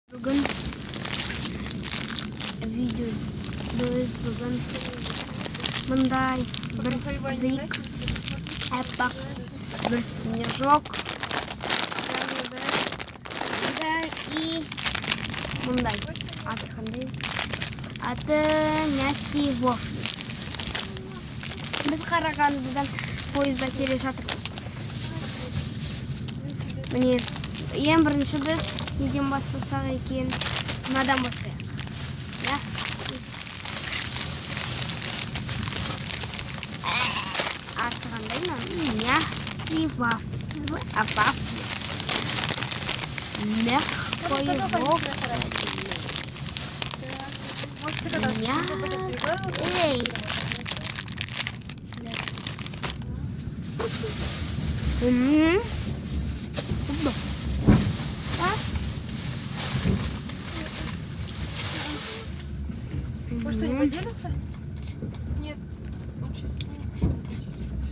Бүгін мындай бір Викс әппақ бір снежок и мындай аты қандай? Аты мягкий вофли. Біз Қарағандыдан пойызда келе жатырмыз. Міне ең бірінші біз неден бастасақ екен? Мынадан бастайық. Аты қандай? Мягкий вофли. Мягкий Может, они поделятся? Нет, лучше с ним поделиться.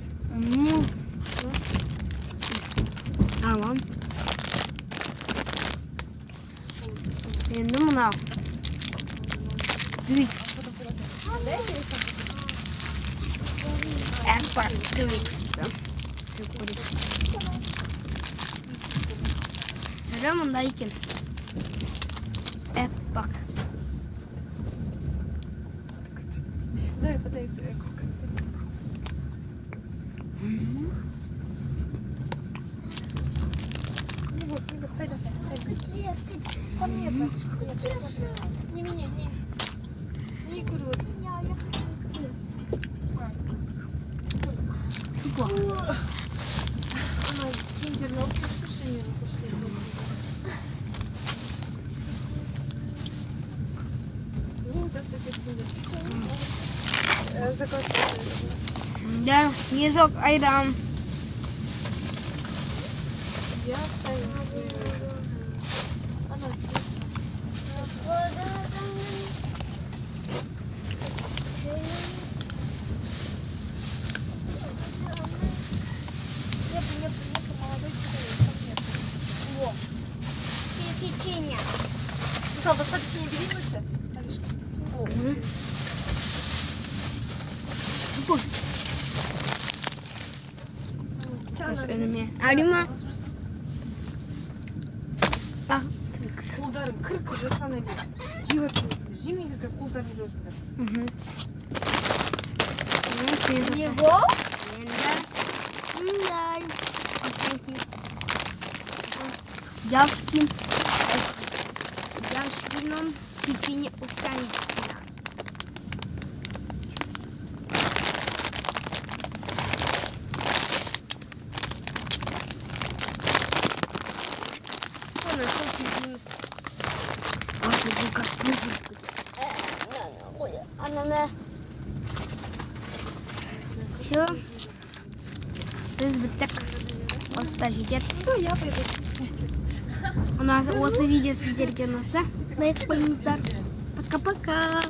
Tamam. Енді мынау. Викс. Әппақ Виксті. Әрі мұнда екен. Әппақ. Давай, подай свою Не курица. Киндер на общем сушении пошли. Да, снежок, айдам. Я оставила свою. Печенье. Слава, печенье бери лучше. Önüme. Arima. Ah, Twix. Қолдарың кіркі жасана дейді. Жеп өтсіңіздер. Жемейдіңіз қолдарын жөсіңдер. Его? Мындай. Яшкин. Яшкином печенье овсяночное. Все. Біз біттік. Осыда жетеді. Я пойду. У нас осы видео сіздерге ұнаса лайк қойыңыздар. Пока-пока.